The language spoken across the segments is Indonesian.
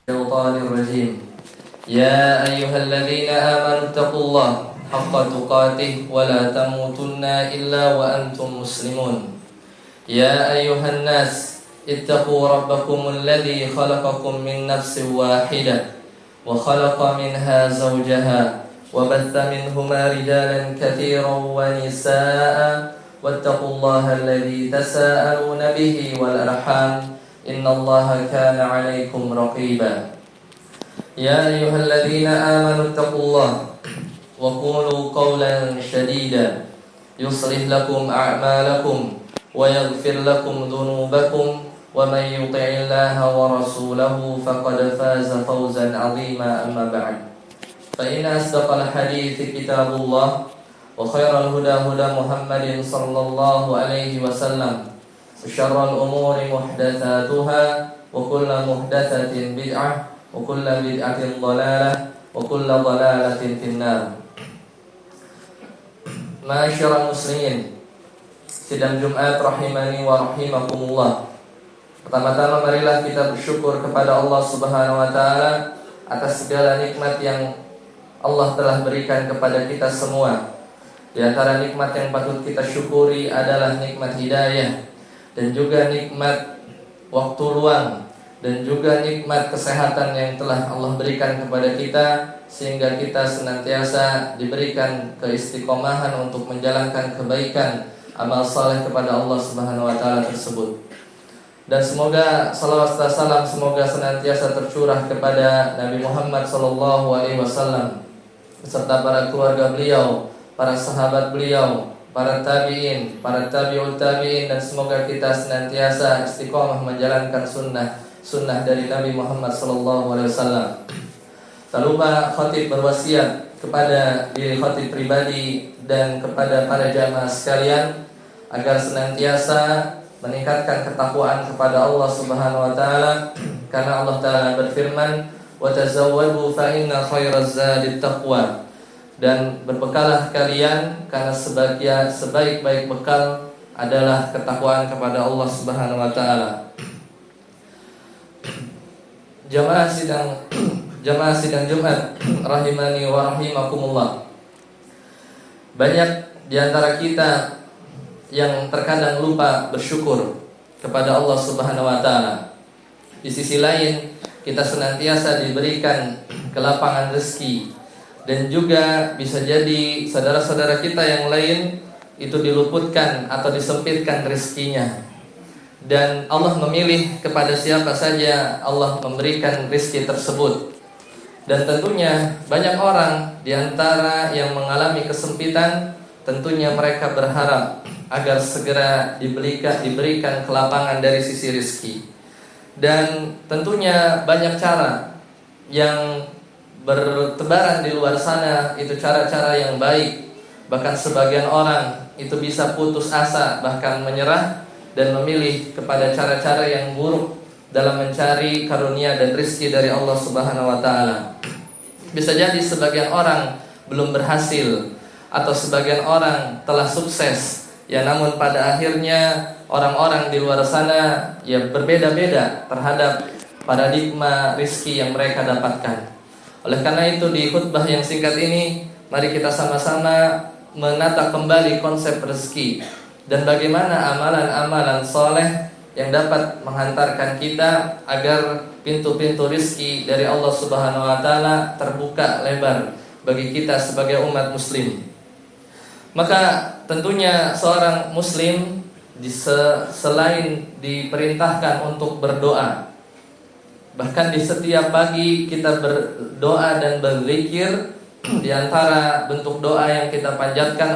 الشيطان الرجيم يا أيها الذين آمنوا اتقوا الله حق تقاته ولا تموتن إلا وأنتم مسلمون يا أيها الناس اتقوا ربكم الذي خلقكم من نفس واحدة وخلق منها زوجها وبث منهما رجالا كثيرا ونساء واتقوا الله الذي تساءلون به والأرحام إن الله كان عليكم رقيبا يا أيها الذين آمنوا اتقوا الله وقولوا قولا سديدا يصلح لكم أعمالكم ويغفر لكم ذنوبكم ومن يطع الله ورسوله فقد فاز فوزا عظيما أما بعد فإن أصدق الحديث كتاب الله وخير الهدى هدى محمد صلى الله عليه وسلم وشر الأمور محدثاتها وكل محدثة بدعة وكل بدعة ضلالة وكل ضلالة في النار. Ma'asyiral muslimin, sidang Jumat rahimani wa rahimakumullah. Pertama-tama marilah kita bersyukur kepada Allah Subhanahu wa taala atas segala nikmat yang Allah telah berikan kepada kita semua. Di antara nikmat yang patut kita syukuri adalah nikmat hidayah dan juga nikmat waktu luang dan juga nikmat kesehatan yang telah Allah berikan kepada kita, sehingga kita senantiasa diberikan keistiqomahan untuk menjalankan kebaikan amal saleh kepada Allah Subhanahu wa taala tersebut. Dan semoga salawat dan salam semoga senantiasa tercurah kepada Nabi Muhammad sallallahu alaihi wasallam beserta para keluarga beliau, para sahabat beliau, para tabi'in, para tabi'ut tabi'in, dan semoga kita senantiasa istiqomah menjalankan sunnah dari Nabi Muhammad SAW. Tak lupa khatib berwasiat kepada diri khatib pribadi dan kepada para jamaah sekalian agar senantiasa meningkatkan ketakwaan kepada Allah Subhanahu wa taala, karena Allah taala berfirman, "Wa tazawwadu fa inna khairaz zadit taqwa." Dan berbekalah kalian karena sebaik-baik bekal adalah ketakwaan kepada Allah Subhanahu wa taala. Jamaah sidang Jumat rahimani wa rahimakumullah. Banyak di antara kita yang terkadang lupa bersyukur kepada Allah Subhanahu wa taala. Di sisi lain, kita senantiasa diberikan kelapangan rezeki, dan juga bisa jadi saudara-saudara kita yang lain itu diluputkan atau disempitkan rezekinya. Dan Allah memilih kepada siapa saja Allah memberikan rezeki tersebut. Dan tentunya banyak orang di antara yang mengalami kesempitan, tentunya mereka berharap agar segera diberikan kelapangan dari sisi rezeki. Dan tentunya banyak cara yang bertebaran di luar sana, itu cara-cara yang baik. Bahkan sebagian orang itu bisa putus asa, bahkan menyerah dan memilih kepada cara-cara yang buruk dalam mencari karunia dan rezeki dari Allah Subhanahu wa taala. Bisa jadi sebagian orang belum berhasil atau sebagian orang telah sukses, ya, namun pada akhirnya orang-orang di luar sana ya berbeda-beda terhadap paradigma rezeki yang mereka dapatkan. Oleh karena itu, di khutbah yang singkat ini, mari kita sama-sama menata kembali konsep rezeki dan bagaimana amalan-amalan soleh yang dapat menghantarkan kita agar pintu-pintu rezeki dari Allah Subhanahu wa taala terbuka lebar bagi kita sebagai umat muslim. Maka tentunya seorang muslim selain diperintahkan untuk berdoa, bahkan di setiap pagi kita berdoa dan berzikir. Di antara bentuk doa yang kita panjatkan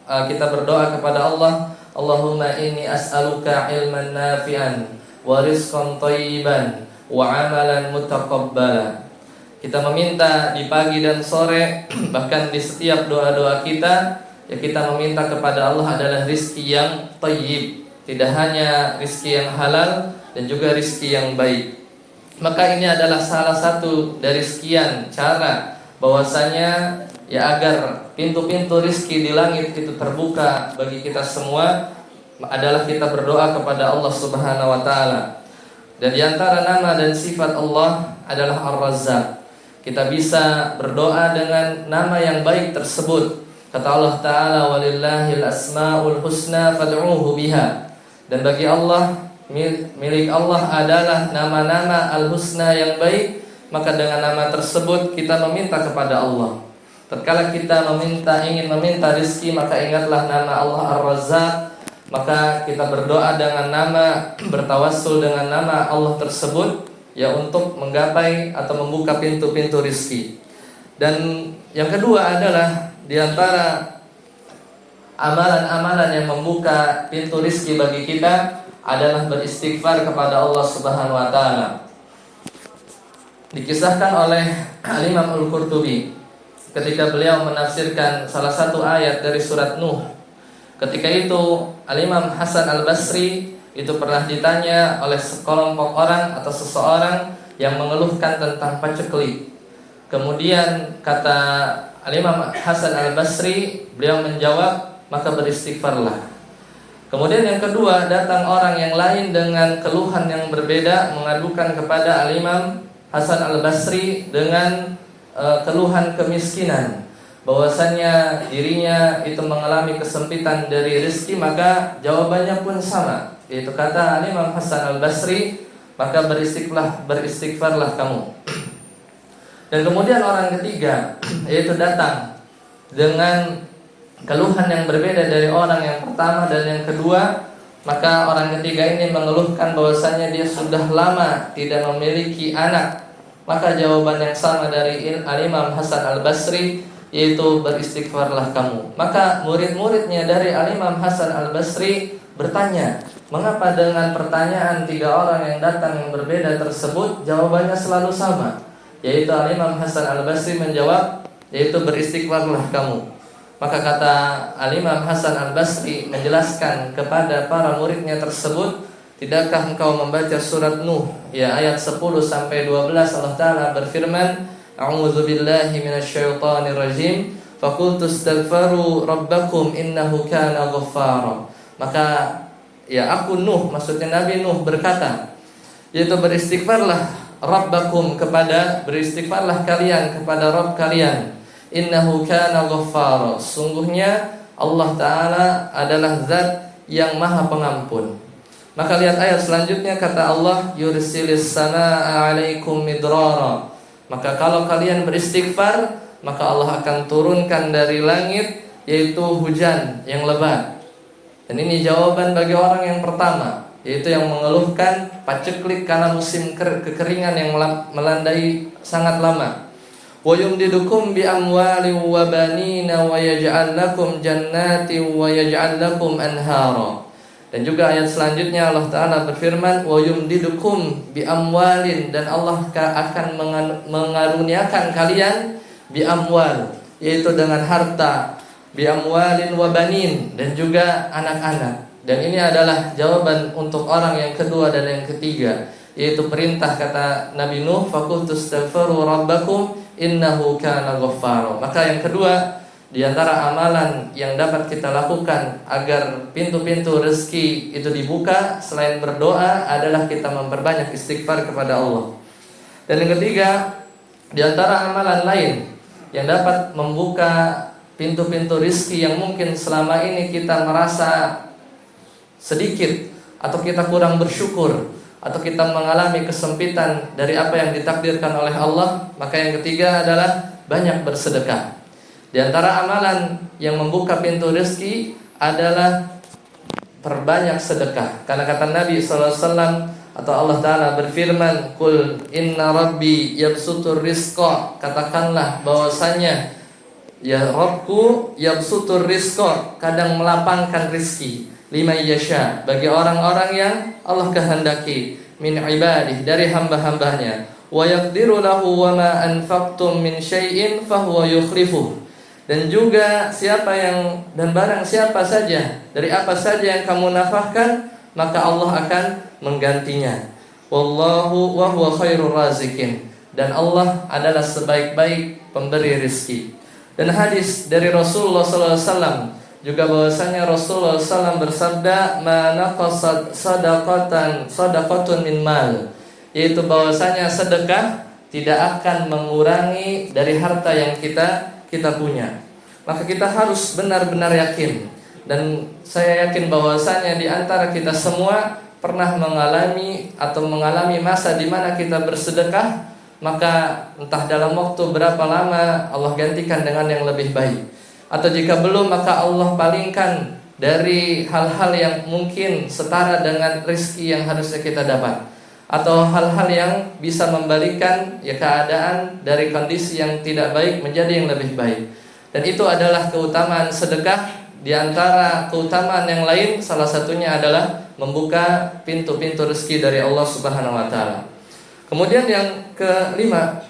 kita berdoa kepada Allah, Allahumma inni as'aluka ilman nafi'an wa rizqan thayyiban wa amalan mutaqabbala. Kita meminta di pagi dan sore, bahkan di setiap doa-doa kita, ya, kita meminta kepada Allah adalah rizki yang thayyib, tidak hanya rizki yang halal dan juga rizki yang baik. Maka ini adalah salah satu dari sekian cara bahwasanya ya agar pintu-pintu rizki di langit itu terbuka bagi kita semua adalah kita berdoa kepada Allah Subhanahu wa taala. Dan di antara nama dan sifat Allah adalah Ar-Razzaq. Kita bisa berdoa dengan nama yang baik tersebut. Kata Allah Ta'ala, walillahil asma'ul husna fad'uhu biha. Dan bagi Allah, milik Allah adalah nama-nama al-husna yang baik. Maka dengan nama tersebut kita meminta kepada Allah. Tatkala kita ingin meminta rezeki, maka ingatlah nama Allah Ar-Razzaq. Maka kita berdoa dengan nama, bertawassul dengan nama Allah tersebut, ya, untuk menggapai atau membuka pintu-pintu rizki. Dan yang kedua adalah di antara amalan-amalan yang membuka pintu rizki bagi kita adalah beristighfar kepada Allah Subhanahu wa taala. Dikisahkan oleh Imam Al-Qurtubi ketika beliau menafsirkan salah satu ayat dari surat Nuh. Ketika itu Al-Imam Hasan Al-Basri itu pernah ditanya oleh sekelompok orang atau seseorang yang mengeluhkan tentang paceklik. Kemudian kata Al-Imam Hasan Al-Basri, beliau menjawab, maka beristighfarlah. Kemudian yang kedua, datang orang yang lain dengan keluhan yang berbeda, mengadukan kepada Al-Imam Hasan Al-Basri dengan keluhan kemiskinan, bahwasannya dirinya itu mengalami kesempitan dari rezeki. Maka jawabannya pun sama, yaitu kata Imam Hasan Al-Basri, maka beristighfarlah kamu. Dan kemudian orang ketiga, yaitu datang dengan keluhan yang berbeda dari orang yang pertama dan yang kedua. Maka orang ketiga ini mengeluhkan bahwasannya dia sudah lama tidak memiliki anak. Maka jawaban yang sama dari Imam Hasan Al-Basri, yaitu beristighfarlah kamu. Maka murid-muridnya dari Imam Hasan Al-Basri bertanya, mengapa dengan pertanyaan tiga orang yang datang yang berbeda tersebut jawabannya selalu sama? Yaitu Imam Hasan Al-Basri menjawab, yaitu beristighfarlah kamu. Maka kata Imam Hasan Al-Basri menjelaskan kepada para muridnya tersebut, tidakkah engkau membaca surat Nuh, ya, ayat 10 sampai 12, Allah Ta'ala berfirman, A'udzu billahi minasyaitonir rajim. Faqultu astaghfiru rabbakum innahu kana ghaffara. Maka ya aku Nuh, maksudnya Nabi Nuh berkata, yaitu beristighfarlah beristighfarlah kalian kepada Rabb kalian. Innahu kana ghaffara. Sungguhnya Allah Ta'ala adalah zat yang maha pengampun. Maka lihat ayat selanjutnya, kata Allah, yursilis sanaa 'alaikum midrara. Maka kalau kalian beristighfar, maka Allah akan turunkan dari langit, yaitu hujan yang lebat. Dan ini jawaban bagi orang yang pertama, yaitu yang mengeluhkan paceklik karena musim kekeringan yang melandai sangat lama. Wa yumdidukum bi amwalin wa banina wa yaj'al lakum jannatin wa yaj'al lakum anhara. Dan juga ayat selanjutnya Allah Ta'ala berfirman, wa yumdidukum bi amwalin, dan Allah akan mengaruniakan kalian bi amwal, yaitu dengan harta, bi amwalin wa banin, dan juga anak-anak. Dan ini adalah jawaban untuk orang yang kedua dan yang ketiga, yaitu perintah kata Nabi Nuh, faqultu astaghfiru rabbakum innahu kana ghaffara. Maka yang kedua, di antara amalan yang dapat kita lakukan agar pintu-pintu rezeki itu dibuka selain berdoa adalah kita memperbanyak istighfar kepada Allah. Dan yang ketiga, di antara amalan lain yang dapat membuka pintu-pintu rezeki yang mungkin selama ini kita merasa sedikit atau kita kurang bersyukur atau kita mengalami kesempitan dari apa yang ditakdirkan oleh Allah, maka yang ketiga adalah banyak bersedekah. Di antara amalan yang membuka pintu rezeki adalah perbanyak sedekah. Karena kata Nabi SAW atau Allah Ta'ala berfirman, Qul inna rabbi yabsutur rizqa. Katakanlah bahwasanya ya Rabbku yabsutur rizqa, kadang melapangkan rizki, liman yasha, bagi orang-orang yang Allah kehendaki, min ibadih, dari hamba-hambanya, wa yaqdiru lahu wa ma anfaqtum min syai'in fahuwa yukhlifuh. Dan juga barang siapa saja dari apa saja yang kamu nafkahkan, maka Allah akan menggantinya. Wallahu wa huwa khairur razikin. Dan Allah adalah sebaik-baik pemberi rezeki. Dan hadis dari Rasulullah SAW juga bahwasanya Rasulullah SAW bersabda, "Ma naqasat sadaqatun min mal," yaitu bahwasanya sedekah tidak akan mengurangi dari harta yang kita punya. Maka kita harus benar-benar yakin, dan saya yakin bahwasanya di antara kita semua pernah mengalami masa di mana kita bersedekah, maka entah dalam waktu berapa lama Allah gantikan dengan yang lebih baik. Atau jika belum, maka Allah palingkan dari hal-hal yang mungkin setara dengan rezeki yang harusnya kita dapat, atau hal-hal yang bisa membalikan keadaan dari kondisi yang tidak baik menjadi yang lebih baik. Dan itu adalah keutamaan sedekah. Di antara keutamaan yang lain, salah satunya adalah membuka pintu-pintu rezeki dari Allah Subhanahu wa taala. Kemudian yang kelima,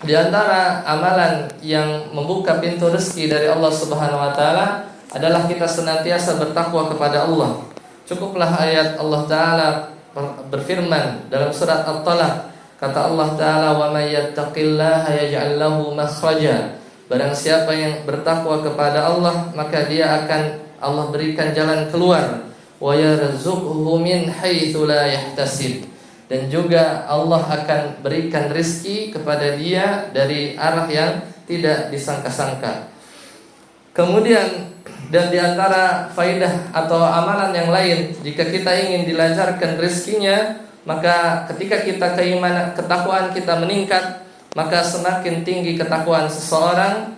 di antara amalan yang membuka pintu rezeki dari Allah Subhanahu wa taala adalah kita senantiasa bertakwa kepada Allah. Cukuplah ayat Allah taala berfirman dalam surat At-Talaq, kata Allah taala, "Wa may yattaqillaha yaj'al lahu makhraja." Barang siapa yang bertakwa kepada Allah, maka dia akan Allah berikan jalan keluar. Wa yarzuqhu min haitsu la yahtasib. Dan juga Allah akan berikan rizki kepada dia dari arah yang tidak disangka-sangka. Kemudian, dan di antara faidah atau amalan yang lain, jika kita ingin dilancarkan rizkinya, maka ketika kita ketakwaan kita meningkat, maka semakin tinggi ketakwaan seseorang,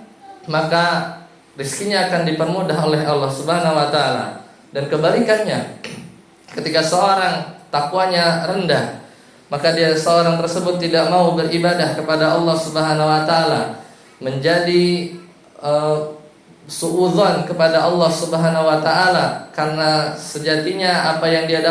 maka rizkinya akan dipermudah oleh Allah Subhanahu wa taala. Dan kebalikannya, ketika seorang takwanya rendah, maka seorang tersebut tidak mau beribadah kepada Allah Subhanahu wa taala, menjadi suudzon kepada Allah Subhanahu wa taala, karena sejatinya apa yang dia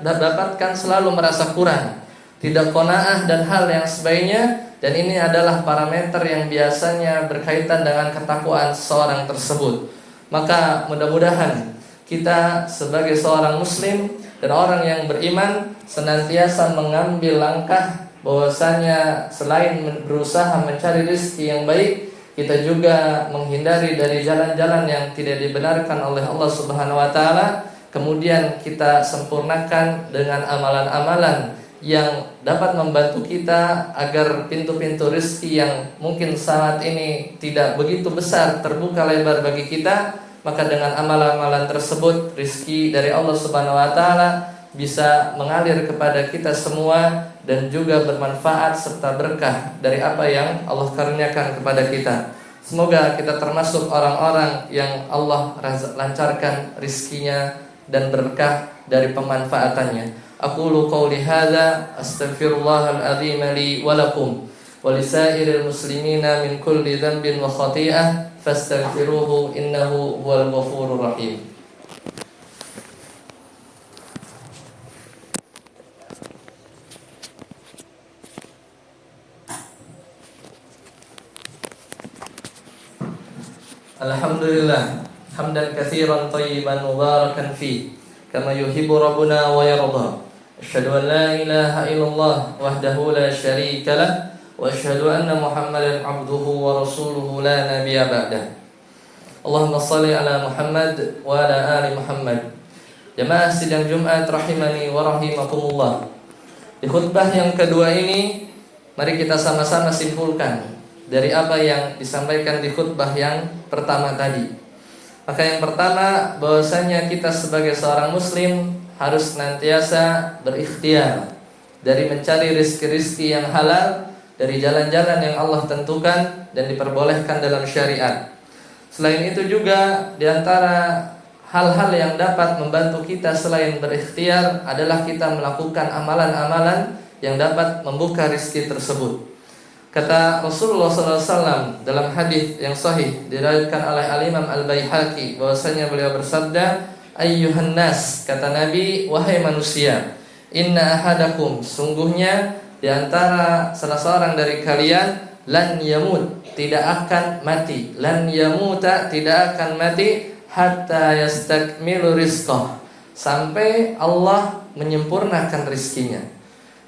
dapatkan selalu merasa kurang, tidak qanaah dan hal yang sebagainya. Dan ini adalah parameter yang biasanya berkaitan dengan ketakwaan seorang tersebut. Maka mudah-mudahan kita sebagai seorang muslim dan orang yang beriman senantiasa mengambil langkah bahwasanya selain berusaha mencari rezeki yang baik, kita juga menghindari dari jalan-jalan yang tidak dibenarkan oleh Allah Subhanahu wa taala. Kemudian kita sempurnakan dengan amalan-amalan yang dapat membantu kita agar pintu-pintu rezeki yang mungkin saat ini tidak begitu besar terbuka lebar bagi kita, maka dengan amalan-amalan tersebut rezeki dari Allah Subhanahu wa taala bisa mengalir kepada kita semua dan juga bermanfaat serta berkah dari apa yang Allah karuniakan kepada kita. Semoga kita termasuk orang-orang yang Allah lancarkan rizkinya dan berkah dari pemanfaatannya. Aqulu qawli hadza astaghfirullahal azim li wa lakum wa lisairil muslimina min kulli dhanbin wa khati'ah fastaghfiruhu innahu huwal ghafurur rahim. Alhamdulillah hamdan katsiran thayyiban mubarakan fi kama yuhibbu rabbuna wa yarda. Asyhadu an la ilaha illallah wahdahu la syarika lah wa asyhadu anna Muhammadan abduhu wa rasuluhu la nabiyya ba'dah. Allahumma shalli ala Muhammad wa ala ali Muhammad. Jamaah sidang Jumat rahimani wa rahimakumullah. Di khutbah yang kedua ini, mari kita sama-sama simpulkan dari apa yang disampaikan di khutbah yang pertama tadi. Maka yang pertama, bahwasanya kita sebagai seorang muslim harus senantiasa berikhtiar dari mencari rizki-rizki yang halal dari jalan-jalan yang Allah tentukan dan diperbolehkan dalam syariat. Selain itu juga di antara hal-hal yang dapat membantu kita selain berikhtiar adalah kita melakukan amalan-amalan yang dapat membuka rizki tersebut. Kata Rasulullah SAW dalam hadis yang sahih diriwayatkan oleh Al-Imam Al-Baihaqi, bahwasanya beliau bersabda, "Ayyuhan nas," kata Nabi, "wahai manusia, inna ahadakum," sungguhnya di antara salah seorang dari kalian, lan yamut, tidak akan mati, lan yamuta, tidak akan mati, hatta yastakmilu rizqah, sampai Allah menyempurnakan rizkinya.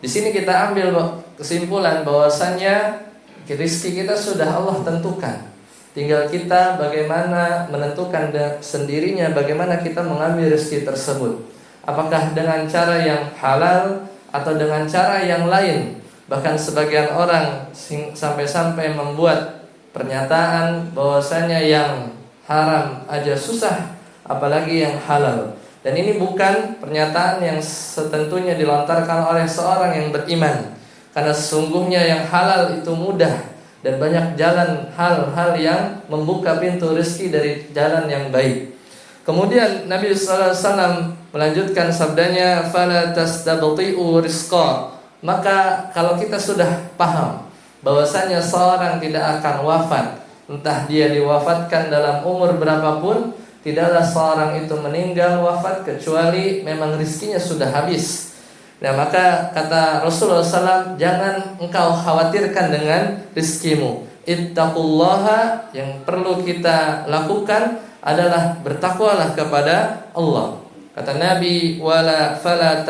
Di sini kita ambil kesimpulan bahwasannya rezeki kita sudah Allah tentukan. Tinggal kita bagaimana menentukan sendirinya bagaimana kita mengambil rezeki tersebut. Apakah dengan cara yang halal atau dengan cara yang lain. Bahkan sebagian orang sampai-sampai membuat pernyataan bahwasanya yang haram aja susah, apalagi yang halal. Dan ini bukan pernyataan yang setentunya dilontarkan oleh seorang yang beriman. Karena sesungguhnya yang halal itu mudah dan banyak jalan hal-hal yang membuka pintu rezeki dari jalan yang baik. Kemudian Nabi sallallahu alaihi wasallam melanjutkan sabdanya, "Fala tastabti'u rizqa." Maka kalau kita sudah paham bahwasanya seorang tidak akan wafat, entah dia diwafatkan dalam umur berapapun, tidaklah seorang itu meninggal wafat kecuali memang rizkinya sudah habis. Nah, maka kata Rasulullah SAW, jangan engkau khawatirkan dengan rizkimu. Ittaqullaha, yang perlu kita lakukan adalah bertakwalah kepada Allah. Kata Nabi, wala fala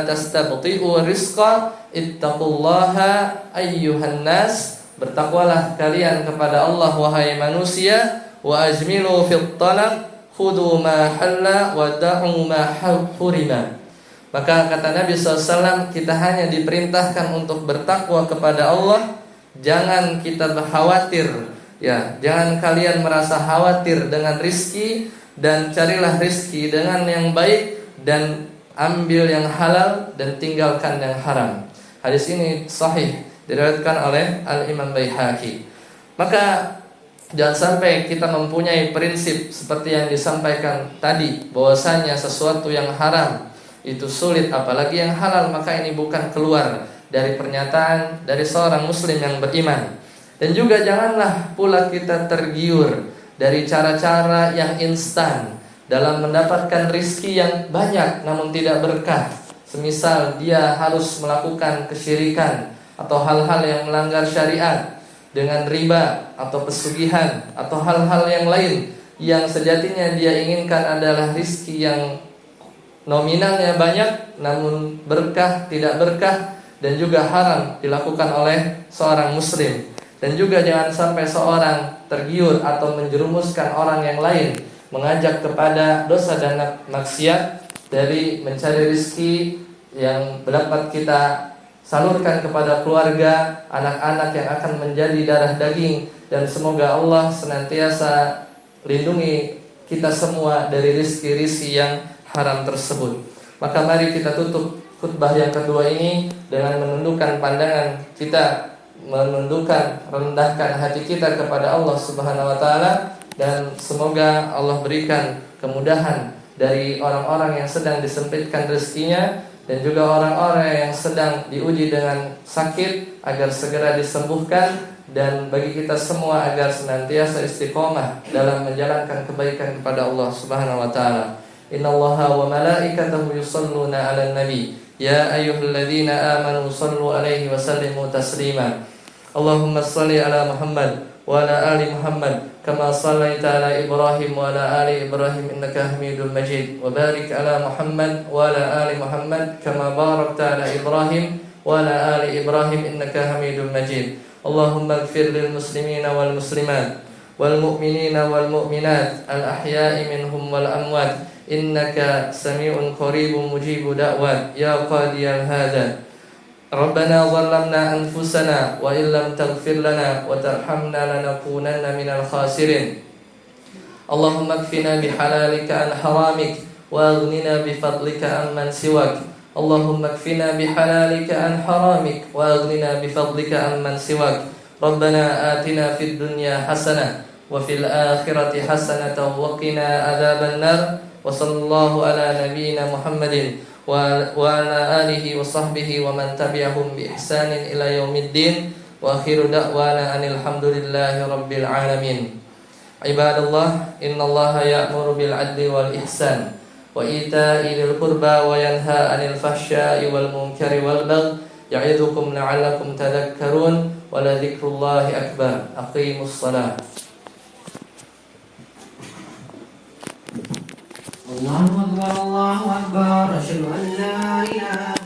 tastabti'u rizqa, ittaqullaha ayyuhan nas, bertakwalah kalian kepada Allah wahai manusia, wa ajmilu fit talab, khudu ma halla wa da'u ma hurima. Maka kata Nabi SAW, kita hanya diperintahkan untuk bertakwa kepada Allah. Jangan kita khawatir, ya, jangan kalian merasa khawatir dengan rizki, dan carilah rizki dengan yang baik, dan ambil yang halal dan tinggalkan yang haram. Hadis ini sahih, diriwayatkan oleh Al-Imam Baihaqi. Maka jangan sampai kita mempunyai prinsip seperti yang disampaikan tadi, bahwasanya sesuatu yang haram itu sulit, apalagi yang halal. Maka ini bukan keluar dari pernyataan dari seorang muslim yang beriman. Dan juga janganlah pula kita tergiur dari cara-cara yang instan dalam mendapatkan rizki yang banyak namun tidak berkah. Semisal dia harus melakukan kesyirikan atau hal-hal yang melanggar syariat dengan riba atau pesugihan atau hal-hal yang lain yang sejatinya dia inginkan adalah rizki yang nominalnya banyak namun berkah tidak berkah, dan juga haram dilakukan oleh seorang muslim. Dan juga jangan sampai seorang tergiur atau menjerumuskan orang yang lain mengajak kepada dosa dan maksiat dari mencari rezeki yang dapat kita salurkan kepada keluarga, anak-anak yang akan menjadi darah daging. Dan semoga Allah senantiasa lindungi kita semua dari rezeki-rezeki yang haram tersebut. Maka mari kita tutup khutbah yang kedua ini dengan menundukkan pandangan kita, menundukkan, rendahkan hati kita kepada Allah Subhanahu wa taala, dan semoga Allah berikan kemudahan dari orang-orang yang sedang disempitkan rezekinya, dan juga orang-orang yang sedang diuji dengan sakit agar segera disembuhkan, dan bagi kita semua agar senantiasa istiqomah dalam menjalankan kebaikan kepada Allah Subhanahu wa taala. Innallaha wa malaikatahu yusholluna 'alan nabi ya ayyuhalladzina amanu shallu 'alaihi wa sallimu taslima. Allahumma shalli 'ala Muhammad wa 'ala ali Muhammad kama shallaita 'ala Ibrahim wa 'ala ali Ibrahim innaka Hamidum Majid, wa barik 'ala Muhammad wa 'ala ali Muhammad kama barakta 'ala Ibrahim wa 'ala ali Ibrahim innaka Hamidum Majid. Allahumma ighfir lil muslimina wal muslimat wal mu'minina wal mu'minat al ahya'i minhum wal amwat innaka sami'un qaribun mujibu da'wat ya qadiyal hada. Rabbana zalamna anfusana wa illam taghfir lana wa tarhamna lanakunanna minal khasirin. Allahumma kfina bihalalika an haramik wa aghnina bifadlika amman siwak. Allahumma kfina bihalalika an haramik wa aghnina bifadlika amman siwak. Rabbana atina fid dunya hasanah wa fil akhirati hasanah wa qina adzaban nar. Wa sallallahu ala nabiyyina Muhammadin wa ala alihi wa sahbihi wa man tabi'ahum bi ihsanin ila yaumiddin. Wa akhiru da'wana anil hamdulillahi rabbil alamin. Ibadallah, innallaha ya'muru bil 'adli wal ihsan wa ita'i dzil qurba wa yanha 'anil fahsya'i wal munkari wal baghi ya'idzukum la'allakum tadhakkarun wa la dzikrullahi akbar. Aqimus shalah. Allahu Akbar, Allahu Akbar, asyhadu an la ilaha